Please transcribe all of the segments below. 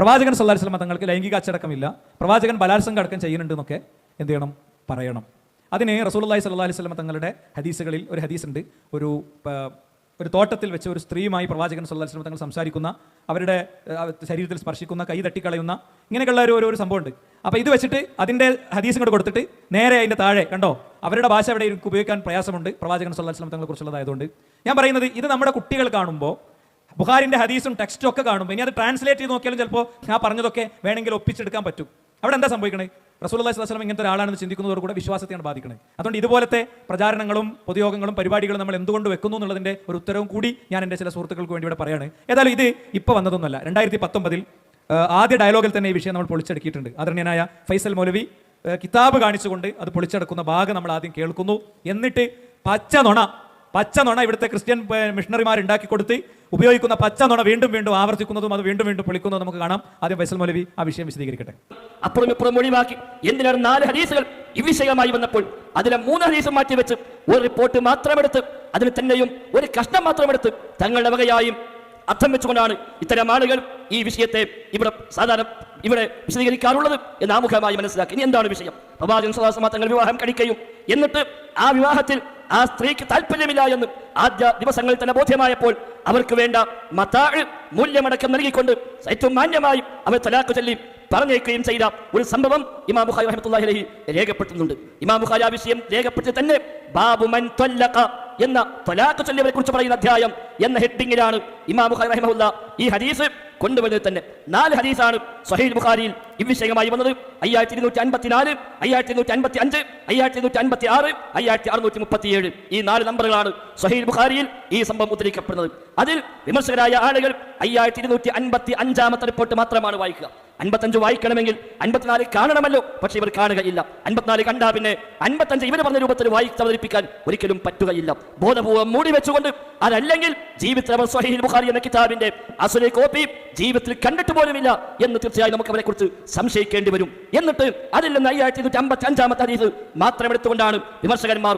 പ്രവാചകൻ സല്ലല്ലാഹു അലൈഹി വസല്ലം തങ്ങൾക്ക് ലൈംഗിക അച്ചടക്കമില്ല, പ്രവാചകൻ ബലാത്സംഗം അടക്കം ചെയ്യുന്നുണ്ട് എന്നൊക്കെ എന്ത് ചെയ്യണം? പറയണം. അതിന് റസൂലുള്ളാഹി സ്വല്ലല്ലാഹു അലൈഹി വസല്ലം തങ്ങളുടെ ഹദീസുകളിൽ ഒരു ഹദീസുണ്ട്. ഒരു തോട്ടത്തിൽ വെച്ച് ഒരു സ്ത്രീയുമായി പ്രവാചകൻ സല്ലല്ലാഹു അലൈഹി വസല്ലം തങ്ങൾ സംസാരിക്കുന്ന, അവരുടെ ശരീരത്തിൽ സ്പർശിക്കുന്ന, കൈ തട്ടിക്കളയുന്ന, ഇങ്ങനെയൊക്കെയുള്ള ഒരു സംഭവമുണ്ട്. അപ്പോൾ ഇത് വെച്ചിട്ട് അതിൻ്റെ ഹദീസ് ഇങ്ങോട്ട് കൊടുത്തിട്ട് നേരെ അതിൻ്റെ താഴെ കണ്ടോ, അവരുടെ ഭാഷ അവിടെ ഉപയോഗിക്കാൻ പ്രയാസമുണ്ട് പ്രവാചകൻ സല്ലല്ലാഹു അലൈഹി വസല്ലം തങ്ങളെ കുറിച്ചുള്ളതായതുകൊണ്ട്. ഞാൻ പറയുന്നത് ഇത് നമ്മുടെ കുട്ടികൾ കാണുമ്പോൾ ബുഖാരിൻ്റെ ഹദീസും ടെക്സ്റ്റും ഒക്കെ കാണുമ്പോൾ ഇനി അത് ട്രാൻസ്ലേറ്റ് ചെയ്ത് നോക്കിയാലും ചിലപ്പോൾ ഞാൻ പറഞ്ഞതൊക്കെ വേണമെങ്കിൽ ഒപ്പിച്ചെടുക്കാൻ പറ്റും. അവിടെ എന്താ സംഭവിക്കണേ? റസൂലുള്ളാഹി സ്വല്ലല്ലാഹു അലൈഹി വസല്ലം ഇങ്ങനത്തെ ഒരാളാണെന്ന് ചിന്തിക്കുന്നതോടുകൂടെ വിശ്വാസത്തെയാണ് ബാധിക്കുന്നത്. അതുകൊണ്ട് ഇതുപോലത്തെ പ്രചാരണങ്ങളും പൊതുയോഗങ്ങളും പരിപാടികളും നമ്മൾ എന്തുകൊണ്ട് വെക്കുന്നു എന്നുള്ളതിൻ്റെ ഒരു ഉത്തരവും കൂടി ഞാൻ എൻ്റെ ചില സുഹൃത്തുക്കൾക്ക് വേണ്ടി ഇവിടെ പറയാണ്. ഏതായാലും ഇത് ഇപ്പോൾ വന്നതൊന്നുമല്ല. 2019 ആദ്യ ഡയലോഗിൽ തന്നെ ഈ വിഷയം നമ്മൾ പൊളിച്ചെടുക്കിയിട്ടുണ്ട്. ആദരണീയനായ ഫൈസൽ മൗലവി കിതാബ് കാണിച്ചുകൊണ്ട് അത് പൊളിച്ചെടുക്കുന്ന ഭാഗം നമ്മൾ ആദ്യം കേൾക്കുന്നു. എന്നിട്ട് പച്ച നുണ ഇവിടുത്തെ ക്രിസ്ത്യൻ മിഷണറിമാർ ഉണ്ടാക്കി കൊടുത്ത് ഉപയോഗിക്കുന്ന പച്ച നുണ വീണ്ടും വീണ്ടും ആവർത്തിക്കുന്നതും അത് വീണ്ടും വീണ്ടും പൊളിക്കുന്നതും നമുക്ക് കാണാം. ആദ്യം ഫൈസൽ മൗലവി ആ വിഷയം വിശദീകരിക്കട്ടെ. അപ്പുറം ഇപ്പുറം ഒഴിവാക്കി എന്തിനാണ് 4 ഹദീസുകൾ ഈ വിഷയമായി വന്നപ്പോൾ അതിലെ 3 ഹദീസും മാറ്റിവെച്ച് ഒരു റിപ്പോർട്ട് മാത്രമെടുത്ത് അതിന് തന്നെയും ഒരു കഷ്ണം മാത്രമെടുത്ത് തങ്ങളുടെ വകയായും അർത്ഥം വെച്ചുകൊണ്ടാണ് ഇത്തരം ആളുകൾ ഈ വിഷയത്തെ ഇവിടെ വിശദീകരിക്കാറുള്ളത് എന്ന് ആമുഖമായി മനസ്സിലാക്കി. ഇനി എന്താണ് വിഷയം? പ്രവാചകൻ സ്വല്ലല്ലാഹു അലൈഹി വസല്ലം തങ്ങൾ വിവാഹം കഴിക്കുകയും എന്നിട്ട് ആ വിവാഹത്തിൽ ആ സ്ത്രീക്ക് താല്പര്യമില്ല എന്ന് ആദ്യ ദിവസങ്ങളിൽ തന്നെ ബോധ്യമായപ്പോൾ അവർക്ക് വേണ്ട മതാഅ് മൂല്യമടക്കം നൽകിക്കൊണ്ട് ഏറ്റവും മാന്യമായി അവർ തലാഖ് ചൊല്ലി പറഞ്ഞേക്കുകയും ചെയ്ത ഒരു സംഭവം ഇമാം ബുഖാരി റഹ്മത്തുള്ളാഹി അലൈഹി രേഖപ്പെടുത്തുന്നുണ്ട്. ഇമാം ബുഖാരി ആ വിഷയം രേഖപ്പെടുത്തി തന്നെ ബാബു മൻ ത്വല്ലഖ എന്ന തലാഖ് ചൊല്ലിയവരെ കുറിച്ച് പറയുന്ന അധ്യായം എന്ന ഹെഡിങ്ങിലാണ് ഇമാം ബുഖാരി റഹിമഹുല്ലാ ഈ ഹദീസ് കൊണ്ടുവന്നത്. തന്നെ 4 ഹദീസാണ് സ്വഹീഹ് ബുഖാരിയിൽ ഇവിഷയമായി വന്നത്. 5254, 5255, 5256, 5637 ഈ 4 നമ്പറുകളാണ് സ്വഹീഹ് ബുഖാരിയിൽ ഈ സംഭവം ഉദ്ധരിക്കപ്പെടുന്നത്. അതിൽ വിമർശകരായ ആളുകൾ 5255 റിപ്പോർട്ട് മാത്രമാണ് വായിക്കുക. 55 വായിക്കണമെങ്കിൽ 54 കാണണമല്ലോ, പക്ഷെ ഇവർ കാണുകയില്ല. 54 കണ്ടാ പിന്നെ 55 ഇവർ പറഞ്ഞ രൂപത്തിൽ വായിച്ച് അവതരിപ്പിക്കാൻ ഒരിക്കലും പറ്റുകയില്ല. ബോധപൂർവ്വം മൂടി വെച്ചുകൊണ്ട് അതല്ലെങ്കിൽ ജീവിതത്തിൽ അവർ സ്വഹീഹ് ബുഖാരി എന്ന കിതാബിന്റെ അസലി കോപ്പി ജീവിതത്തിൽ കണ്ടിട്ട് പോലുമില്ല എന്ന് തീർച്ചയായും നമുക്ക് അവരെ കുറിച്ച് സംശയിക്കേണ്ടി വരും. എന്നിട്ട് അതിൽ നിന്ന് 5255 ഹദീസ് മാത്രം എടുത്തുകൊണ്ടാണ് വിമർശകന്മാർ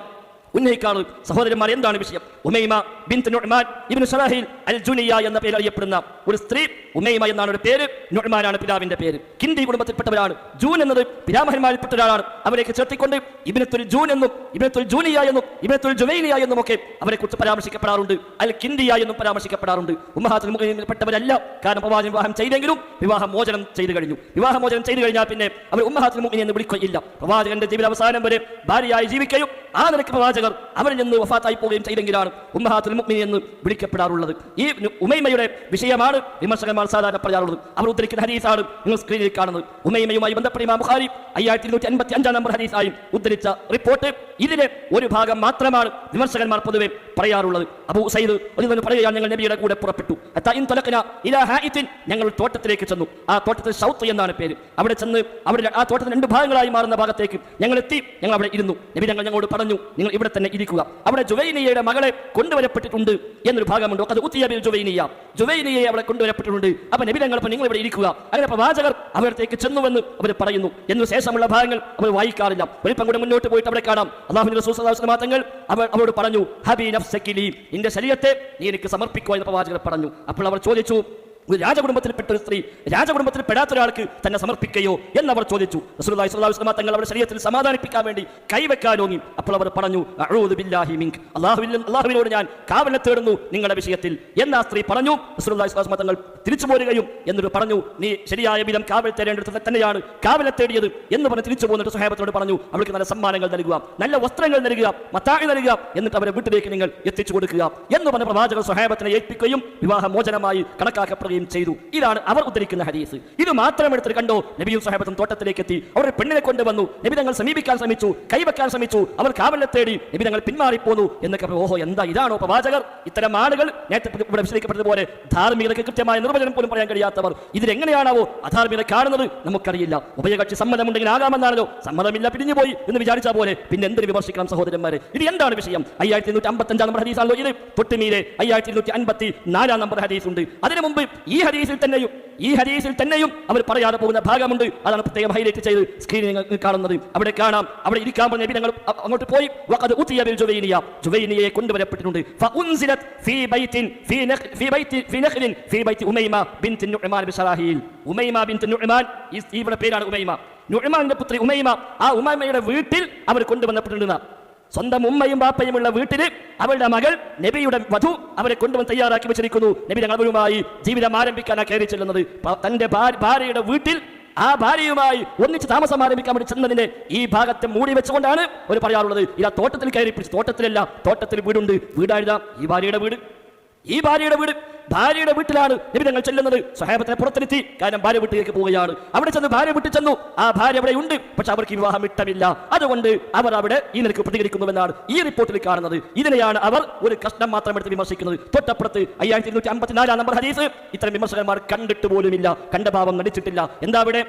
ഉന്നയിക്കാറ്. സഹോദരന്മാർ, എന്താണ് വിഷയം? ഉമൈമ ബിൻത് നുഅ്മാൻ ഇബ്നു ശറാഹിൽ അൽ ജുനിയ എന്ന പേരിൽ അറിയപ്പെടുന്ന ഒരു സ്ത്രീ. ഉമൈമ എന്നാണ് ഒരു പേര്, നുഅ്മാനാണ് പിതാവിന്റെ പേര്. കിന്ദി കുടുംബത്തിൽപ്പെട്ടവരാണ്. ജൂൻ എന്നത് പിതാമഹന്മാരിൽപ്പെട്ട ഒരാളാണ്. അവരേക്ക് ചേർത്തിക്കൊണ്ട് ഇബ്നത്തുൽ ജൂൻ എന്നും ഇബ്നത്തുൽ ജൂനിയ എന്നും ഇബ്നത്തുൽ ജുവൈനിയ എന്നും ഒക്കെ അവരെ കുറിച്ച് പരാമർശിക്കപ്പെടാറുണ്ട്. അൽ കിന്ദിയ എന്നും പരാമർശിക്കപ്പെടാറുണ്ട്. ഉമ്മഹാത്തുൽ മുഅ്മിനീൻപ്പെട്ടവരല്ല. കാരണം പ്രവാചകൻ വിവാഹം ചെയ്തെങ്കിലും വിവാഹമോചനം ചെയ്തു കഴിഞ്ഞു. വിവാഹമോചനം ചെയ്തു കഴിഞ്ഞാൽ പിന്നെ അവർ ഉമ്മഹാത്തുൽ മുഅ്മിനീൻ എന്ന് വിളിക്കുകയില്ല. പ്രവാചകന്റെ ജീവിതാവസാനം വരെ ഭാര്യയായി ജീവിക്കുകയും ആ നിലയ്ക്ക് പ്രവാചകർ അവരിൽ നിന്ന് വഫാത്തായി പോവുകയും ചെയ്തെങ്കിലാണ് ഉമ്മഹാത്തുൽ മുഅ്മിനീൻ എന്ന് വിളിക്കപ്പെടാറുള്ളത്. ഈ ഉമൈമയുടെ വിഷയമാണ് വിമർശകന്മാർ സാധാരണ പറയാറുള്ളത്. അവർ ഉദ്ധരിക്കുന്ന ഹദീസാണ് നിങ്ങൾ സ്ക്രീനിൽ കാണുന്നത്. ഉമൈമയുമായി ബന്ധപ്പെട്ട ഇമാം ബുഖാരി 5255 നമ്പർ ഹദീസായി ഉദ്ധരിച്ച റിപ്പോർട്ട്. ഇതിലെ ഒരു ഭാഗം മാത്രമാണ് വിമർശകന്മാർ പൊതുവെ പറയാറുള്ളത്. അബൂ സയ്യിദ് പറയുകയാണ്, ഞങ്ങൾ നബിയുടെ കൂടെ പുറപ്പെട്ടു. ഞങ്ങൾ തോട്ടത്തിലേക്ക് ചെന്നു. ആ തോട്ടത്തിൽ ഷൗത്ത് എന്നാണ് പേര്. അവിടെ ചെന്ന് അവിടെ ആ തോട്ടത്തിൽ 2 ഭാഗങ്ങളായി മാറുന്ന ഭാഗത്തേക്ക് ഞങ്ങൾ എത്തി. ഞങ്ങൾ അവിടെ ഇരുന്നു. നബി ഞങ്ങളോട് പറഞ്ഞു, നിങ്ങൾ ഇവിടെ തന്നെ ഇരിക്കുക. അവിടെ ജുവൈനിയയുടെ മകളെ കൊണ്ടുവരപ്പെട്ടിട്ടുണ്ട് എന്നൊരു ഭാഗമുണ്ട്. അത് ഉത്തിയബിൽ ജുവൈനിയെ അവിടെ കൊണ്ടുവരപ്പെട്ടിട്ടുണ്ട്. അപ്പൊ നബി ഞങ്ങൾ നിങ്ങൾ ഇവിടെ ഇരിക്കുക. അങ്ങനെ പ്രവാചകർ അവരത്തേക്ക് ചെന്നുവെന്ന് അവർ പറയുന്നു. എന്നു ശേഷമുള്ള ഭാഗങ്ങൾ അവർ വായിക്കാറില്ല. ഒരിപ്പം കൂടെ മുന്നോട്ട് പോയിട്ട് അവിടെ കാണാം. അല്ലാഹുവിന്റെ റസൂൽ സ്വല്ലല്ലാഹു അലൈഹി വസല്ലം തങ്ങൾ അവരോട് പറഞ്ഞു, ഹബി നഫ്സകി ലി, നിന്റെ ശരീരത്തെ നീ എനിക്ക് സമർപ്പിക്കുക എന്ന് പ്രവാചകർ പറഞ്ഞു. അപ്പോൾ അവർ ചോദിച്ചു, ഒരു രാജകുടുംബത്തിൽപ്പെട്ട ഒരു സ്ത്രീ രാജകുടുംബത്തിൽ പെടാത്ത ഒരാൾക്ക് തന്നെ സമർപ്പിക്കുകയോ എന്നവർ ചോദിച്ചു. റസൂലുള്ളാഹി സ്വല്ലല്ലാഹു അലൈഹി വസല്ലം തങ്ങൾ അവരുടെ ശരീരത്തിൽ സമാധാനിപ്പിക്കാൻ വേണ്ടി കൈവെക്കാനോങ്ങി. അപ്പോൾ അവർ പറഞ്ഞു, അഊദു ബില്ലാഹി മിൻക, അല്ലാഹുവിനോട് ഞാൻ കാവൽ തേടുന്നു നിങ്ങളുടെ വിഷയത്തിൽ എന്ന് ആ സ്ത്രീ പറഞ്ഞു. റസൂലുള്ളാഹി സ്വല്ലല്ലാഹു അലൈഹി വസല്ലം തങ്ങൾ തിരിച്ചു പോരുകയും എന്നിട്ട് പറഞ്ഞു, നീ ശരിയായ വിധം കാവൽ തേടേണ്ടത് തന്നെയാണ് കാവൽ തേടിയത് എന്ന് പറഞ്ഞ് തിരിച്ചു പോന്നിട്ട് സ്വഹാബത്തോട് പറഞ്ഞു, അവൾക്ക് നല്ല സമ്മാനങ്ങൾ നൽകുക, നല്ല വസ്ത്രങ്ങൾ നൽകുക, മത്താഴ് നൽകുക, എന്നിട്ട് അവരെ വീട്ടിലേക്ക് നിങ്ങൾ എത്തിച്ചു കൊടുക്കുക എന്ന് പറഞ്ഞ പ്രവാചകർ സ്വഹാബത്തിനെ ഏൽപ്പിക്കുകയും വിവാഹമോചനമായി കണക്കാക്കപ്പെടുകയും ചെയ്തു. ഇതാണ് അവർ ഉദ്ധരിക്കുന്ന ഹദീസ്. ഇത് മാത്രം എടുത്തിട്ട് കണ്ടോ, നബിയും സ്വഹാബത്തും തോട്ടത്തിലേക്ക് എത്തി. അവരുടെ പെണ്ണിനെ കൊണ്ടുവന്നു. നബി തങ്ങൾ സമീപിക്കാൻ ശ്രമിച്ചു, കൈവെക്കാൻ ശ്രമിച്ചു. അവർ കാവലിനെ തേടി. നബി തങ്ങൾ പിന്മാറിപ്പോന്നു എന്നൊക്കെ. ഓഹോ, എന്താ ഇതാണോ പ്രവാചകർ? ഇത്തരം ആളുകൾ നേരത്തെ ഇവിടെ വിശദീകരിക്കപ്പെട്ടതുപോലെ ധാർമ്മികതയ്ക്ക് കൃത്യമായ നിർവചനം പോലും പറയാൻ കഴിയാത്തവർ ഇതിലെങ്ങനെയാണാവോ അധാർമ്മികത കാണുന്നത് നമുക്കറിയില്ല. ഉഭയകക്ഷി സമ്മതമുണ്ടെങ്കിൽ ആകാമെന്നാണല്ലോ. സമ്മതമില്ല, പിരിഞ്ഞുപോയി എന്ന് വിചാരിച്ച പോലെ പിന്നെ എന്തിനു വിമർശിക്കണം സഹോദരന്മാരെ? ഇത് എന്താണ് വിഷയം? 5255 നമ്പർ ഹദീസാണല്ലോ ഇത്. തൊട്ടുമീരെ 5254 നമ്പർ ഹദീസ് ഉണ്ട്. അതിനു മുമ്പ് ഈ ഹദീസിൽ തന്നെയും അവർ പറയാതെ പോകുന്ന ഭാഗമുണ്ട്. അതാണ് പ്രത്യേകം ഹൈലൈറ്റ് ചെയ്ത് സ്ക്രീനിൽ നിങ്ങൾ കാണുന്നത്. അവിടെ കാണാം, അവിടെ ഇരിക്കാൻ നബി ഞങ്ങൾ അങ്ങോട്ട് പോയി. വഖദ് ഉതിയ ബിൽ ജുവൈനിയെ കൊണ്ടുവരപ്പെട്ടിട്ടുണ്ട്. ഫഉൻസിലത് ഫീ ബൈത്തിൻ ഫീ നഖ്ലിൻ ഫീ ബൈത്തി ഉമൈമ ബിൻത് നുഅ്മാൻ ബിശറാഹീൽ. ഉമൈമ ബിൻത് നുഅ്മാൻ, ഇവിടെ പേരാണ് ഉമൈമ, നുഅ്മാന്റെ പുത്രി ഉമൈമ. ആ ഉമൈമയുടെ വീട്ടിൽ അവർ കൊണ്ടുവന്നപ്പെട്ടിട്ടുണ്ട്. സ്വന്തം ഉമ്മയും ബാപ്പയുമുള്ള വീട്ടിൽ അവളുടെ മകൾ നബിയുടെ വധു അവരെ കൊണ്ടുവന്ന് തയ്യാറാക്കി വെച്ചിരിക്കുന്നു. നബി ഞങ്ങളുമായി ജീവിതം ആരംഭിക്കാനാണ് കയറി ചെല്ലുന്നത്. തന്റെ ഭാര്യയുടെ വീട്ടിൽ ആ ഭാര്യയുമായി ഒന്നിച്ച് താമസം ആരംഭിക്കാൻ വേണ്ടി ചെന്നതിന്റെ ഈ ഭാഗത്തെ മൂടി വെച്ചുകൊണ്ടാണ് അവർ പറയാറുള്ളത്, ഇതാ തോട്ടത്തിൽ കയറി പിടിച്ചു. തോട്ടത്തിലല്ല, തോട്ടത്തിൽ വീടുണ്ട്. വീടാഴുതാം, ഈ ഭാര്യയുടെ വീട് ഭാര്യയുടെ വീട്ടിലാണ് നബി തങ്ങൾ ചെല്ലുന്നത്. സ്വഹാബത്തിനെ പുറത്തിരുത്തി, കാരണം ഭാര്യ വീട്ടിലേക്ക് പോവുകയാണ്. അവിടെ ചെന്ന് ഭാര്യ വീട്ടിൽ ചെന്നു. ആ ഭാര്യ അവിടെ ഉണ്ട്, പക്ഷെ അവർക്ക് വിവാഹം ഇഷ്ടമില്ല. അതുകൊണ്ട് അവർ അവിടെ ഈ നിലക്ക് പ്രതികരിക്കുന്നുവെന്നാണ് ഈ റിപ്പോർട്ടിൽ കാണുന്നത്. ഇതിനെയാണ് അവർ ഒരു കഷ്ണം മാത്രം എടുത്ത് വിമർശിക്കുന്നത്. തൊട്ടപ്പുറത്ത് 5254 നമ്പർ ഹദീസ് ഇത്തരം വിമർശകന്മാർ കണ്ടിട്ട് പോലുമില്ല, കണ്ട ഭാവം നടിച്ചിട്ടില്ല. എന്താ അവിടെ?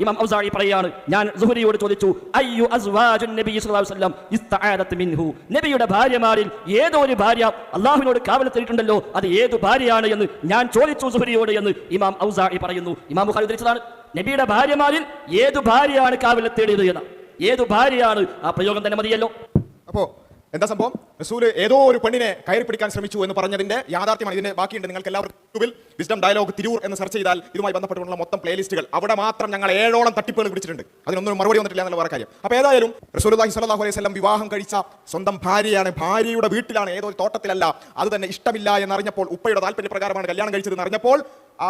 ഇമാം ഔസാഇ പറയാണ്, ഞാൻ സുഹരിയോട് ചോദിച്ചു, അയ്യു അസ്വാജുൻ നബി സ്വല്ലല്ലാഹു അലൈഹി വസല്ലം ഇസ്തആദത് മിൻഹു, നബിയുടെ ഭാര്യമാരിൽ ഏതോ ഒരു ഭാര്യ അള്ളാഹുവിനോട് കാവലത്തിട്ടുണ്ടല്ലോ, അത് ഏതു ഭാര്യയാണ് എന്ന് ഞാൻ ചോദിച്ചു സുഹരിയോട് എന്ന് ഇമാം ഔസാഇ പറയുന്നു. ഇമാം ബുഖാരി ഉദ്ധരിച്ചതാണ്. നബിയുടെ ഭാര്യമാരിൽ ഏതു ഭാര്യയാണ് കാവലത്തേടിയത് എന്ന്. ഏതു ഭാര്യയാണ്? ആ പ്രയോഗം തന്നെ മതിയല്ലോ. അപ്പോ എന്താ സംഭവം? റസൂല് ഏതോ ഒരു പെണ്ണിനെ കയറി പിടിക്കാൻ ശ്രമിച്ചു എന്ന് പറഞ്ഞതിന്റെ യാഥാർത്ഥ്യമാണ്. ഇതിന്റെ ബാക്കിയുണ്ട്. നിങ്ങൾക്ക് എല്ലാവർക്കും യൂട്യൂബിൽ വിസ്ഡം ഡയലോഗ് തിരൂർ എന്ന് സെർച്ച് ചെയ്താൽ ഇതുമായി ബന്ധപ്പെട്ടുള്ള മൊത്തം പ്ലേലിസ്റ്റുകൾ, അവിടെ മാത്രം ഞങ്ങൾ 7ഓളം തട്ടിപ്പുകൾ പിടിച്ചിട്ടുണ്ട്. അതിനൊന്നും മറുപടി വന്നിട്ടില്ല എന്നുള്ള വേറെ കാര്യം. അപ്പോൾ ഏതായാലും റസൂലുള്ളാഹി സ്വല്ലല്ലാഹു അലൈഹി വസല്ലം വിവാഹം കഴിച്ച സ്വന്തം ഭാര്യയാണ്, ഭാര്യയുടെ വീട്ടിലാണ്, ഏതോ ഒരു തോട്ടത്തിലല്ല. അത് തന്നെ ഇഷ്ടമില്ല എന്നറിഞ്ഞപ്പോൾ, ഉപ്പയുടെ താല്പര്യപ്രകാരമാണ് കല്യാണം കഴിച്ചതെന്ന് അറിഞ്ഞപ്പോൾ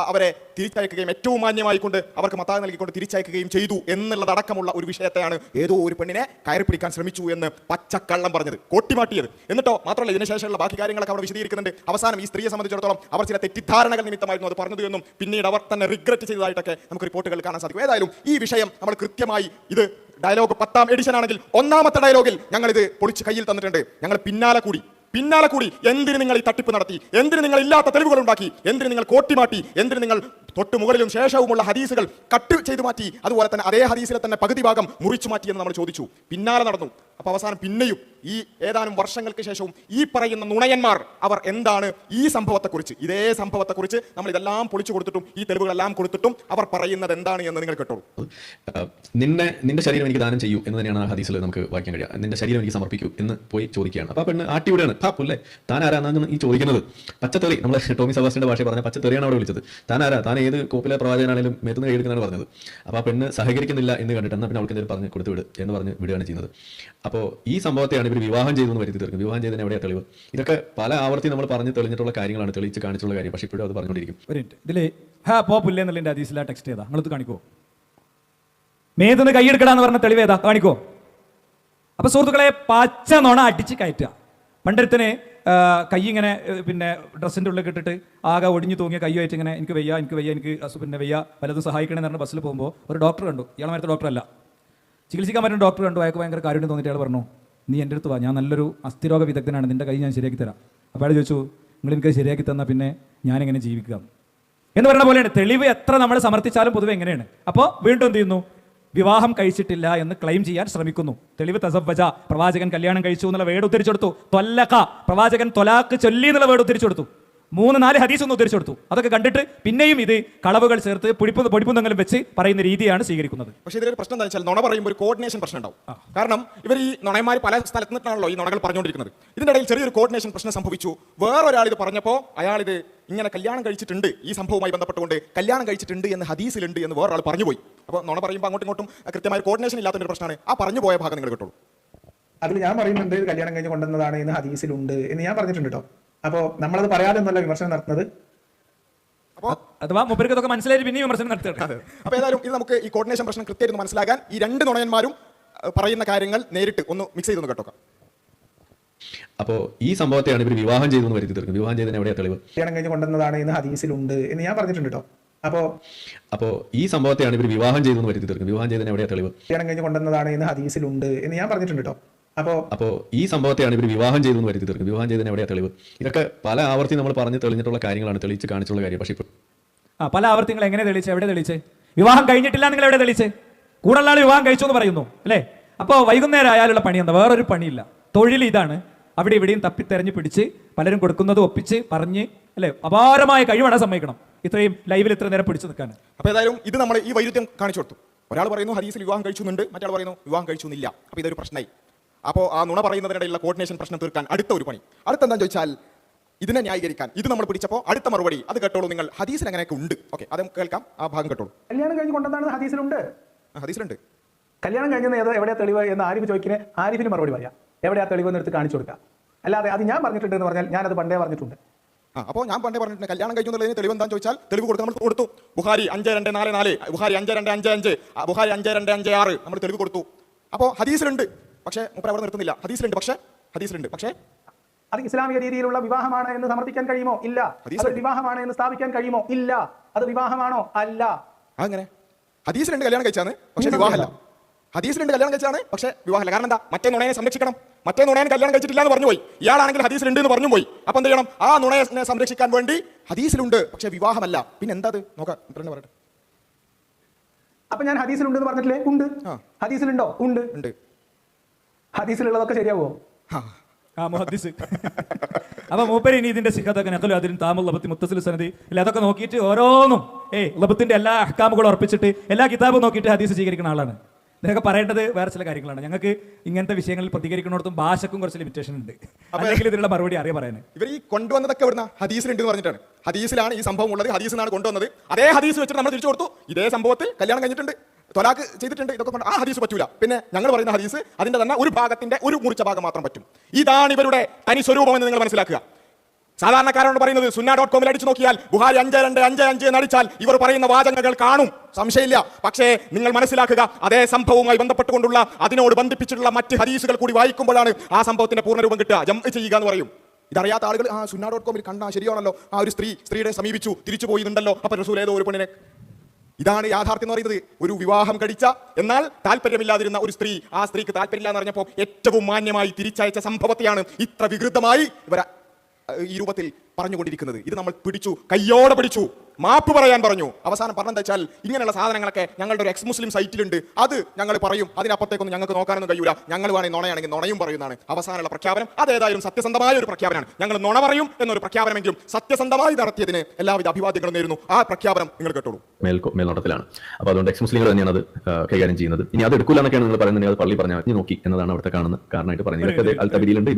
അവരെ തിരിച്ചയക്കുകയും ഏറ്റവും മാന്യമായിക്കൊണ്ട് അവർക്ക് മത്തായി നൽകിക്കൊണ്ട് തിരിച്ചയക്കുകയും ചെയ്തു എന്നുള്ളതടക്കമുള്ള ഒരു വിഷയത്തെയാണ് ഏതോ ഒരു പെണ്ണിനെ കയറി പിടിക്കാൻ ശ്രമിച്ചു എന്ന് പച്ചക്കള്ളം പറഞ്ഞത്, കോട്ടിമാട്ടിയത്. എന്നിട്ടോ മാത്രമല്ല, ഇതിനുശേഷമുള്ള ബാക്കി കാര്യങ്ങളൊക്കെ അവിടെ വിശദീകരിക്കുന്നുണ്ട്. അവസാനം ഈ സ്ത്രീയെ സംബന്ധിച്ചിടത്തോളം അവർ ചില തെറ്റിദ്ധാരണകൾ നിമിത്തമായിരുന്നു അത് പറഞ്ഞത് എന്നും പിന്നീട് അവർ തന്നെ റിഗ്രറ്റ് ചെയ്തതായിട്ടൊക്കെ നമുക്ക് റിപ്പോർട്ടുകൾ കാണാൻ സാധിക്കും. ഏതായാലും ഈ വിഷയം നമ്മൾ കൃത്യമായി, ഇത് ഡയലോഗ് 10ാം എഡിഷൻ ആണെങ്കിൽ 1ാമത്തെ ഡയലോഗിൽ ഞങ്ങൾ ഇത് പൊളിച്ച് കയ്യിൽ തന്നിട്ടുണ്ട്. ഞങ്ങൾ പിന്നാലെ കൂടി എന്തിന് നിങ്ങൾ ഈ തട്ടിപ്പ് നടത്തി, എന്തിന് നിങ്ങൾ ഇല്ലാത്ത തെളിവുകൾ ഉണ്ടാക്കി, എന്തിന് നിങ്ങൾ കോട്ടിമാട്ടി, എന്തിന് നിങ്ങൾ തൊട്ട് മുകളിലും ശേഷവുമുള്ള ഹദീസുകൾ കട്ട് ചെയ്തു മാറ്റി, അതുപോലെ തന്നെ അതേ ഹദീസിലെ തന്നെ പകുതി ഭാഗം മുറിച്ചു മാറ്റി എന്ന് നമ്മൾ ചോദിച്ചു. പിന്നാലെ നടന്നു. അപ്പോൾ അവസാനം പിന്നെയും ഈ ഏതാനും വർഷങ്ങൾക്ക് ശേഷവും ഈ പറയുന്ന നുണയന്മാർ അവർ എന്താണ് ഈ സംഭവത്തെക്കുറിച്ച്, ഇതേ സംഭവത്തെക്കുറിച്ച് നമ്മൾ ഇതെല്ലാം പൊളിച്ചു കൊടുത്തിട്ടും ഈ തെളിവുകളെല്ലാം കൊടുത്തിട്ടും അവർ പറയുന്നത് എന്താണ് എന്ന് നിങ്ങൾ കേട്ടോളൂ. നിന്റെ ശരീരം എനിക്ക് ദാനം ചെയ്യൂ എന്ന് തന്നെയാണ് ആ ഹദീസിൽ നമുക്ക് വായിക്കാൻ കഴിയുക. നിന്റെ ശരീരം എനിക്ക് സമർപ്പിക്കൂ എന്ന് പോയി ചോദിക്കുകയാണ്. അപ്പോൾ പെണ്ണ് ആട്ടിവിടെയാണ്, പുല്ലേ താൻ ആരാന്നാണ് ഈ ചോദിക്കുന്നത്. പച്ചത്തെറി, നമ്മൾ ടോമി സെബാസ്റ്റ്യന്റെ ഭാഷ പറഞ്ഞ പച്ചത്തെറിയാണ് അവിടെ വിളിച്ചത്. താൻ ആരാ, താൻ ഏത് കോപ്പിലെ പ്രവാചകനാണെങ്കിലും മേത്തുനിന്ന് കൈയെടുക്കുന്നതാണ് പറഞ്ഞത്. അപ്പോൾ ആ പെണ്ണ് സഹകരിക്കുന്നില്ല എന്ന് കണ്ടിട്ട് എന്നാൽ പിന്നെ അവൾക്ക് എന്തെങ്കിലും പറഞ്ഞ് കൊടുത്തു വിട് എന്ന് പറഞ്ഞ് വിടുകയാണ് ചെയ്യുന്നത്. അപ്പോൾ ഈ സംഭവത്തെയാണ് ഇവർ വിവാഹം ചെയ്തു എന്ന് വരുത്തി തീർക്കും. വിവാഹം ചെയ്തതിന് എവിടെയാണ് തെളിവ്? ഇതൊക്കെ പല ആവർത്തി നമ്മൾ പറഞ്ഞ് തെളിഞ്ഞിട്ടുള്ള കാര്യങ്ങളാണ്, തെളിയിച്ച് കാണിച്ചുള്ള കാര്യം. പക്ഷേ ഇപ്പോഴും അത് പറഞ്ഞുകൊണ്ടിരിക്കും. ഇതിൽ പുല്ലേ എന്നുള്ള ഹദീസിലെ ടെക്സ്റ്റ് ഏതാ? നിങ്ങളത് കാണിക്കോ? മേതുന്ന് കൈയെടുക്കടാന്ന് പറഞ്ഞ തെളിവ് ഏതാ? കാണിക്കോ? അപ്പൊ സുഹൃത്തുക്കളെ, പച്ച നുണ അടിച്ച് കയറ്റുക. പണ്ടൊരുത്തന് കൈ ഇങ്ങനെ പിന്നെ ഡ്രസ്സിൻ്റെ ഉള്ളിൽ ഇട്ടിട്ട് ആകെ ഒടിഞ്ഞു തൂങ്ങിയ കൈയായിട്ട് ഇങ്ങനെ എനിക്ക് വയ്യ പിന്നെ വയ്യ പലതും സഹായിക്കണമെന്ന് പറഞ്ഞ ബസ്സിൽ പോകുമ്പോൾ ഒരു ഡോക്ടർ കണ്ടു. ഇയാളെ മരത്തെ ഡോക്ടറല്ല, ചികിത്സിക്കാൻ പറ്റുന്ന ഡോക്ടർ കണ്ടു. അയാൾക്ക് ഭയങ്കര കാര്യം തോന്നിയിട്ട് അയാൾ പറഞ്ഞു, നീ എൻ്റെ അടുത്ത് വാ, ഞാൻ നല്ലൊരു അസ്ഥിരോഗ വിദഗ്ധനാണ്, നിന്റെ കൈ ഞാൻ ശരിയാക്കി തരാം. അപ്പോൾ അയാൾ ചോദിച്ചു, നിങ്ങൾ എനിക്ക് ശരിയാക്കി തന്നാൽ പിന്നെ ഞാനെങ്ങനെ ജീവിക്കുക എന്ന് പറയുന്ന പോലെയാണ്. തെളിവ് എത്ര നമ്മൾ സമർത്ഥിച്ചാലും പൊതുവെ എങ്ങനെയാണ്. അപ്പോൾ വീണ്ടും എന്ത് ചെയ്യുന്നു? വിവാഹം കഴിച്ചിട്ടില്ല എന്ന് ക്ലെയിം ചെയ്യാൻ ശ്രമിക്കുന്നു. തെളിവ് തസവ്വജ, പ്രവാചകൻ കല്യാണം കഴിച്ചു എന്നുള്ള വേർഡ് ഉദ്ധരിച്ചെടുത്തു. തൊല്ലക, പ്രവാചകൻ തൊലാക്ക് ചൊല്ലി എന്നുള്ള വേർഡ് ഉദ്ധരിച്ചെടുത്തു. 3-4 ഹദീസ് ഒന്ന് ഉദ്ധരിച്ചെടുത്തു. അതൊക്കെ കണ്ടിട്ട് പിന്നെയും ഇത് കളവുകൾ ചേർത്ത് പൊടിപ്പുന്നെങ്കിലും വെച്ച് പറയുന്ന രീതിയാണ് സ്വീകരിക്കുന്നത്. പക്ഷേ ഇതിലൊരു പ്രശ്നം എന്താ വെച്ചാൽ, നുണ പറയുമ്പോൾ ഒരു കോർഡിനേഷൻ പ്രശ്നം ഉണ്ടാവും. കാരണം ഇവർ ഈ നുണയന്മാർ പല സ്ഥലത്ത് നിന്നിട്ടാണല്ലോ ഈ നുണകൾ പറഞ്ഞുകൊണ്ടിരിക്കുന്നത്. ഇതിൻ്റെ ഇടയിൽ ചെറിയൊരു കോർഡിനേഷൻ പ്രശ്നം സംഭവിച്ചു. വേറൊരാൾ ഇത് പറഞ്ഞപ്പോൾ അയാൾ ഇത് ഇങ്ങനെ കല്യാണം കഴിച്ചിട്ടുണ്ട്, ഈ സംഭവവുമായി ബന്ധപ്പെട്ടുകൊണ്ട് കല്യാണം കഴിച്ചിട്ടുണ്ട് എന്ന് ഹദീസിലുണ്ട് എന്ന് വേറൊരാൾ പറഞ്ഞു പോയി. അപ്പോൾ നുണ പറയുമ്പോൾ അങ്ങോട്ടും ഇങ്ങോട്ടും കൃത്യമായ കോർഡിനേഷൻ ഇല്ലാത്തൊരു പ്രശ്നമാണ്. ആ പറഞ്ഞു പോയ ഭാഗം നിങ്ങൾ കേട്ടോളൂ. അതിൽ ഞാൻ പറയുന്നുണ്ട് കല്യാണം കഴിഞ്ഞ് കൊണ്ടുവന്നതാണ് എന്ന് ഹദീസിലുണ്ട് എന്ന് ഞാൻ പറഞ്ഞിട്ടുണ്ട് കേട്ടോ. അപ്പോൾ നമ്മളത് പറയാതെ എന്നല്ല വിമർശനം നടത്തുന്നത്. അഥവാ മുപ്പർക്കൊക്കെ മനസ്സിലായി പിന്നെ വിമർശനം നടത്തുന്നത്. അപ്പോൾ ഏതായാലും ഇത് നമുക്ക് ഈ കോർഡിനേഷൻ പ്രശ്നം കൃത്യമായിട്ട് മനസ്സിലാക്കാൻ ഈ രണ്ട് നുണയന്മാരും പറയുന്ന കാര്യങ്ങൾ നേരിട്ട് ഒന്ന് മിക്സ് ചെയ്തൊന്ന് കേട്ടോ. അപ്പോൾ ഈ സംഭവത്തെയാണ് ഇവർ വിവാഹം ചെയ്തു എന്ന് വരുത്തി തീർക്കും. വിവാഹം ചെയ്തതിന് എവിടെയാണ് തെളിവ്? കല്യാണം കഴിഞ്ഞ് കൊണ്ടുവന്നതാണ് എന്ന് ഹദീസിലുണ്ട് എന്ന് ഞാൻ പറഞ്ഞിട്ടുണ്ട് കേട്ടോ. അപ്പോൾ ഈ സംഭവത്തെയാണ് ഇവർ വിവാഹം ചെയ്തു എന്ന് വരുത്തി തീർക്കും. വിവാഹം ചെയ്തതിന് എവിടെയാണ് തെളിവ്? കല്യാണം കഴിഞ്ഞ് കൊണ്ടുവന്നതാണ് എന്ന് ഹദീസിലുണ്ട് എന്ന് ഞാൻ പറഞ്ഞിട്ടുണ്ട് കേട്ടോ. അപ്പോൾ ഈ സംഭവത്തെയാണ് ഇവർ വിവാഹം ചെയ്തു എന്ന് വരുത്തി തീർക്കും. വിവാഹം ചെയ്തതിന് എവിടെയാണ് തെളിവ്? ഇതൊക്കെ പല ആവർത്തി നമ്മൾ പറഞ്ഞ് തെളിഞ്ഞിട്ടുള്ള കാര്യങ്ങളാണ്, തെളിയിച്ച് കാണിച്ചുള്ള കാര്യം. പക്ഷേ ഇപ്പോൾ പല ആവർത്തികൾ എങ്ങനെ തെളിയിച്ച്, എവിടെ തെളിയിച്ച്? വിവാഹം കഴിഞ്ഞിട്ടില്ല നിങ്ങൾ എവിടെ തെളിയിച്ച്? കൂടുതൽ ആൾ വിവാഹം കഴിച്ചു എന്ന് പറയുന്നു അല്ലേ? അപ്പോൾ വൈകുന്നേരം ആയാലുള്ള പണി എന്താ? വേറൊരു പണിയില്ല. തൊഴിൽ ഇതാണ്. അവിടെ ഇവിടെയും തപ്പിത്തെരഞ്ഞ് പിടിച്ച് പലരും കൊടുക്കുന്നത് ഒപ്പിച്ച് പറഞ്ഞ് അല്ലേ അപാരമായ കഴിവാണ് സമ്മതിക്കണം ഇത്രയും ലൈവിൽ ഇത്ര നേരം പിടിച്ചു നിൽക്കാൻ. അപ്പോൾ ഏതായാലും ഇത് നമ്മൾ ഈ വൈരുദ്ധ്യം കാണിച്ചു കൊടുത്തു. ഒരാൾ പറയുന്നു ഹദീസിൽ വിവാഹം കഴിച്ചുന്നുണ്ട്, മറ്റൊരാൾ പറയുന്നു വിവാഹം കഴിച്ചുന്നില്ല. അപ്പോൾ ഇതൊരു പ്രശ്നമായി. അപ്പോൾ ആ നുണ പറയുന്നതിനിടയിലുള്ള കോർഡിനേഷൻ പ്രശ്നം തീർക്കാൻ അടുത്ത ഒരു പണി. അടുത്തെന്താണെന്ന് ചോദിച്ചാൽ ഇതിനെ ന്യായീകരിക്കാൻ ഇത് നമ്മൾ പിടിച്ചപ്പോൾ അടുത്ത മറുപടി അത് കേട്ടോളൂ നിങ്ങൾ. ഹദീസിൽ അങ്ങനെയൊക്കെ ഉണ്ട്. ഓക്കെ, അത് കേൾക്കാം, ആ ഭാഗം കേട്ടോളൂ. കല്യാണം കഴിഞ്ഞ് കൊണ്ടതാണ് ഹദീസിലുണ്ട്. ഹദീസിലുണ്ട്. കല്യാണം കഴിഞ്ഞത് എവിടെയാ തെളിവ് എന്ന് ആരിഫ് ചോദിക്കുന്നത്, ആരിഫിന് മറുപടി പറയാം. എവിടെയാ തെളിവ് എന്ന് എടുത്ത് കാണിച്ചു കൊടുക്കുക. അല്ലാതെ അത് ഞാൻ പറഞ്ഞിട്ടുണ്ട് എന്ന് പറഞ്ഞാൽ ഞാനത് പണ്ടേ പറഞ്ഞിട്ടുണ്ട്. അപ്പോൾ ഞാൻ പണ്ടേ പറഞ്ഞിട്ടുണ്ട് കല്യാണം കഴിഞ്ഞു എന്നുള്ളതിന് തെളിവ് എന്താണെന്ന് ചോദിച്ചാൽ തെളിവ് കൊടുത്ത് നമ്മൾ കൊടുത്തു. ബുഖാരി 5244, ബുഖാരി 5255, ബുഖാരി 5256 നമ്മൾ തെളിവ് കൊടുത്തു. അപ്പോൾ ഹദീസിലുണ്ട്, പക്ഷേ മുപ്പർ അവിടെ നിർത്തുന്നില്ല. ഹദീസിലുണ്ട്, പക്ഷേ അത് ഇസ്ലാമിക രീതിയിലുള്ള വിവാഹമാണ് എന്ന് സമർത്ഥിക്കാൻ കഴിയുമോ? ഇല്ല. അത് വിവാഹമാണ് എന്ന് സ്ഥാപിക്കാൻ കഴിയുമോ? ഇല്ല. അത് വിവാഹമാണോ? അല്ല. അങ്ങനെ ഹദീസിലുണ്ട് കല്യാണം കഴിച്ചാണ്, പക്ഷേ വിവാഹമല്ല. ഹദീസിലുണ്ട് കല്യാണം കഴിച്ചാണ്, പക്ഷേ വിവാഹമല്ല. കാരണം എന്താ? മറ്റേ നുണയെ സംരക്ഷിക്കണം. മറ്റേ നുണയെ കല്യാണം കഴിച്ചിട്ടില്ല എന്ന് പറഞ്ഞു പോയി. ഇയാളാണെങ്കിൽ ഹദീസിലുണ്ട് എന്ന് പറഞ്ഞു പോയി. അപ്പോൾ എന്ത് ചെയ്യണം? ആ നുണയെ സംരക്ഷിക്കാൻ വേണ്ടി ഹദീസിലുണ്ട്, പക്ഷേ വിവാഹമല്ല. പിന്നെ എന്താ അത് നോക്കാം, പറയട്ടെ. അപ്പൊ ഞാൻ ഹദീസിലുണ്ട് എന്ന് പറഞ്ഞിട്ടില്ലേ? ഉണ്ട്. ഹദീസിലുണ്ടോ? ഉണ്ട്. ഹദീസിലുള്ളതൊക്കെ ശരിയാവോ? അപ്പൊ മൂപ്പര് ഇനി ഇതിന്റെ സിഹത്തൊക്കെ നഖലു അതിന് താമുൽ ലബത്തി മുത്തസിൽ സനദി ഇല്ല അതൊക്കെ നോക്കിയിട്ട് ഓരോന്നും ലബത്തിന്റെ എല്ലാ അഹ്കാമുകളും ഉറപ്പിച്ചിട്ട് എല്ലാ കിതാബും നോക്കിയിട്ട് ഹദീസ് സ്വീകരിക്കുന്ന ആളാണ്. ഇതൊക്കെ പറയേണ്ടത് വേറെ ചില കാര്യങ്ങളാണ്. ഞങ്ങൾക്ക് ഇങ്ങനത്തെ വിഷയങ്ങളിൽ പ്രതികരിക്കുന്നിടത്തും ഭാഷക്കും കുറച്ച് ലിമിറ്റേഷൻ ഉണ്ട്. അല്ലെങ്കിൽ ഇതിനുള്ള മറുപടി അറിയാൻ പറയാൻ ഇവർ ഈ കൊണ്ടുവന്നതൊക്കെ എവിടുന്ന ഹദീസിലുണ്ട് എന്ന് പറഞ്ഞിട്ടാണ്. ഹദീസിലാണ് ഈ സംഭവം ഉള്ളത്, ഹദീസിനാണ് കൊണ്ടുവന്നത്. അതേ ഹദീസ് വെച്ചിട്ട് നമ്മൾ തിരിച്ചു കൊടുത്തു. ഇതേ സംഭവത്തിൽ കല്യാണം കഴിഞ്ഞിട്ടുണ്ട്, തൊലാക്ക് ചെയ്തിട്ടുണ്ട്, ഇതൊക്കെ കൊണ്ട് ആ ഹദീസ് പറ്റൂല. പിന്നെ ഞങ്ങൾ പറയുന്ന ഹദീസ് അതിന്റെ തന്നെ ഒരു ഭാഗത്തിന്റെ ഒരു മുറിച്ച ഭാഗം മാത്രം പറ്റും. ഇതാണ് ഇവരുടെ തനി സ്വരൂപം എന്ന് നിങ്ങൾ മനസ്സിലാക്കുക. സാധാരണക്കാരോട് പറയുന്നത് sunna.com അടിച്ചു നോക്കിയാൽ ബുഖാരി 5255 എന്ന് അടിച്ചാൽ ഇവർ പറയുന്ന വാചകങ്ങൾ കാണും, സംശയമില്ല. പക്ഷേ നിങ്ങൾ മനസ്സിലാക്കുക, അതേ സംഭവവുമായി ബന്ധപ്പെട്ടുകൊണ്ടുള്ള അതിനോട് ബന്ധിപ്പിച്ചിട്ടുള്ള മറ്റ് ഹദീസുകൾ കൂടി വായിക്കുമ്പോഴാണ് ആ സംഭവത്തിന്റെ പൂർണ്ണരൂപം കിട്ടുക. ജംഅ് ചെയ്യുക എന്ന് പറയും. ഇതറിയാത്ത ആളുകൾ sunna.com കണ്ടാ ശരിയാണല്ലോ, ആ ഒരു സ്ത്രീയുടെ സമീപിച്ചു തിരിച്ചു പോയിട്ടുണ്ടല്ലോ, അപ്പൊ റസൂൽ ഏതോ ഒരു പെണ്ണിനെ. ഇതാണ് യാഥാർത്ഥ്യം എന്ന് പറയുന്നത്. ഒരു വിവാഹം കഴിച്ച എന്നാൽ താല്പര്യമില്ലാതിരുന്ന ഒരു സ്ത്രീ, ആ സ്ത്രീക്ക് താല്പര്യമില്ല എന്ന് പറഞ്ഞപ്പോൾ ഏറ്റവും മാന്യമായി തിരിച്ചയച്ച സംഭവത്തെയാണ് ഇത്ര വികൃതമായി ഇവർ ഈ രൂപത്തിൽ പറഞ്ഞുകൊണ്ടിരിക്കുന്നത്. ഇത് നമ്മൾ പിടിച്ചു, കയ്യോടെ പിടിച്ചു, മാപ്പ് പറയാൻ പറഞ്ഞു. അവസാനം പറഞ്ഞെന്താ വെച്ചാൽ ഇങ്ങനെയുള്ള സാധനങ്ങളൊക്കെ ഞങ്ങളുടെ ഒരു എക്സ് മുസ്ലിം സൈറ്റിലുണ്ട്, അത് ഞങ്ങൾ പറയും, അതിനപ്പുറത്തേക്കൊന്നും ഞങ്ങൾക്ക് നോക്കാനൊന്നും കഴിയൂല, ഞങ്ങൾ വേണമെങ്കിൽ നുണയാണെങ്കിൽ നുണയും പറയുന്നതാണ് അവസാനമുള്ള പ്രഖ്യാപനം. അതേതായാലും സത്യസന്ധമായ ഒരു പ്രഖ്യാപനമാണ്. ഞങ്ങൾ നുണ പറയും എന്നൊരു പ്രഖ്യാപനമെങ്കിലും സത്യസന്ധമായി നടത്തിയതിന് എല്ലാവിധ അഭിവാദ്യങ്ങളും നേരുന്നു. ആ പ്രഖ്യാപനം നിങ്ങൾ കേട്ടോളൂ. മേൽനോട്ടത്തിലാണ്. അപ്പോൾ അതുകൊണ്ട് എക്സ് മുസ്ലിങ്ങൾ തന്നെയാണ് അത് കൈകാര്യം ചെയ്യുന്നത്. ഇനി അത് എടുക്കൂല എന്നൊക്കെയാണ് നിങ്ങൾ പറയുന്നത്. അത് പള്ളി പറഞ്ഞാൽ നോക്കി എന്നതാണ് അവിടുത്തെ കാണുന്ന കാരണമായിട്ട് പറയുന്നത്. അൽ-തബരീലുണ്ട്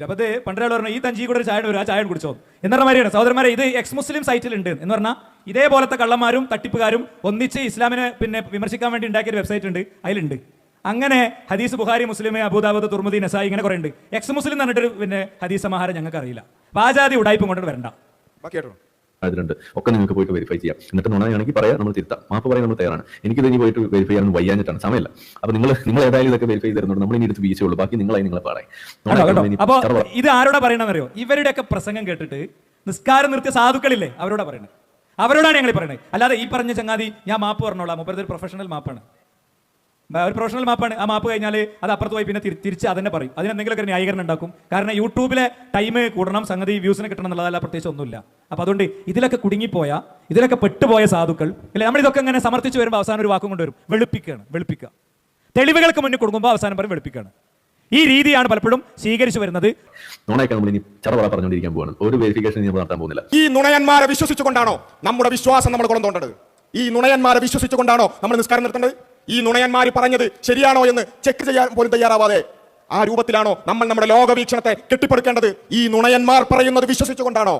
അപ്പൊ പണ്ടേ പറഞ്ഞു ഈ തഞ്ചി കൂടെ ചായ ഒരു ചായ കുടിച്ചോ എന്നറിയ മാതിരിയാണ് സഹോദരന്മാരെ. ഇത് എക്സ് മുസ്ലിം സൈറ്റിലുണ്ട് എന്ന് പറഞ്ഞാൽ ഇതേപോലത്തെ കള്ളന്മാരും തട്ടിപ്പുകാരും ഒന്നിച്ച് ഇസ്ലാമിനെ പിന്നെ വിമർശിക്കാൻ വേണ്ടി ഉണ്ടാക്കിയ ഒരു വെബ്സൈറ്റ് ഉണ്ട്, അതിലുണ്ട്. അങ്ങനെ ഹദീസ് ബുഖാരി, മുസ്ലിം, അബൂദാവൂദ്, തുർമുദി, നസായി ഇങ്ങനെ കുറെ ഉണ്ട്. എക്സ് മുസ്ലിം എന്ന് പറഞ്ഞിട്ടൊരു പിന്നെ ഹദീസ് സമാഹാരം ഞങ്ങൾക്ക് അറിയില്ല. പാജാതി ഉടായ്പ കൊണ്ടിട്ട് വരണ്ട. അതിലുണ്ട് ഒക്കെ നിങ്ങൾക്ക് പോയിട്ട് വെരിഫൈ ചെയ്യാം. എന്നിട്ട് നുണയാണെങ്കിൽ പറയാം, നമ്മൾ തിരുത്താം. മാപ്പ് പറയാൻ നമ്മൾ തയ്യാറാണ്. എനിക്കിത് ഇനി പോയിട്ട് വെരിഫൈ ചെയ്യാൻ വയ്യാഞ്ഞിട്ടാണ്, സമയമില്ല. അപ്പൊ നിങ്ങൾ ഏതായാലും ഇതൊക്കെ വെരിഫൈ ചെയ്തിരുന്നുണ്ട്. നമ്മൾ ഇനി എടുത്ത് വീഴ്ചയുള്ളൂ, ബാക്കി നിങ്ങളെ പാടായി. അപ്പൊ ഇത് ആരോടാ പറയണമെന്നറിയോ? ഇവരുടെയൊക്കെ പ്രസംഗം കേട്ടിട്ട് നിസ്കാരം നിർത്തിയ സാധുക്കളില്ലേ അവരോടാ പറയുന്നത്. അവരോടാണ് ഞങ്ങൾ പറയുന്നത്. അല്ലാതെ ഈ പറഞ്ഞ ചങ്ങാതി ഞാൻ മാപ്പ് പറഞ്ഞോളാം, മുപ്പത് ഒരു പ്രൊഫഷണൽ മാപ്പാണ്, ഒരു പ്രൊഫഷണൽ മാപ്പാണ്. ആ മാപ്പ് കഴിഞ്ഞാൽ അത് അപ്പുറത്ത് പോയി പിന്നെ തിരിച്ച് അതന്നെ പറയും. അതിനെന്തെങ്കിലുമൊക്കെ ന്യായീകരണം ഉണ്ടാക്കും. കാരണം യൂട്യൂബിലെ ടൈം കൂടണം, സംഗതി വ്യൂസിനെ കിട്ടണം എന്നുള്ളതല്ല, പ്രത്യേകിച്ച് ഒന്നുമില്ല. അപ്പോൾ അതുകൊണ്ട് ഇതിലൊക്കെ കുടുങ്ങിപ്പോയ, ഇതിലൊക്കെ പെട്ടുപോയ സാധുക്കൾ ഇല്ലേ, നമ്മളിതൊക്കെ ഇങ്ങനെ സമർത്ഥിച്ച് വരുമ്പോൾ അവസാനം ഒരു വാക്കും കൊണ്ടുവരും, വെളുപ്പിക്കുക. തെളിവുകൾക്ക് മുന്നിൽ കൊടുക്കുമ്പോൾ അവസാനം പറയും വെളുപ്പിക്കുകയാണ്. ഈ രീതിയാണ് പലപ്പോഴും സ്വീകരിച്ചു വരുന്നത്. പറഞ്ഞുകൊണ്ടിരിക്കാൻ പോവാണ്. ഒരു വെരിഫിക്കേഷൻ നടത്താൻ പോകുന്നില്ല. ഈ നുണയന്മാരെ വിശ്വസിച്ചുകൊണ്ടാണോ നമ്മുടെ വിശ്വാസം നമ്മൾ കൊണ്ടുപോകേണ്ടത്? ഈ നുണയന്മാരെ വിശ്വസിച്ചുകൊണ്ടാണോ നമ്മൾ നിസ്കാരം നിർത്തേണ്ടത്? ഈ നുണയന്മാർ പറഞ്ഞത് ശരിയാണോ എന്ന് ചെക്ക് ചെയ്യാൻ പോലും തയ്യാറാവാതെ ആ രൂപത്തിലാണോ നമ്മൾ നമ്മുടെ ലോകവീക്ഷണത്തെ കെട്ടിപ്പടുക്കേണ്ടത്? ഈ നുണയന്മാർ പറയുന്നത് വിശ്വസിച്ചുകൊണ്ടാണോ?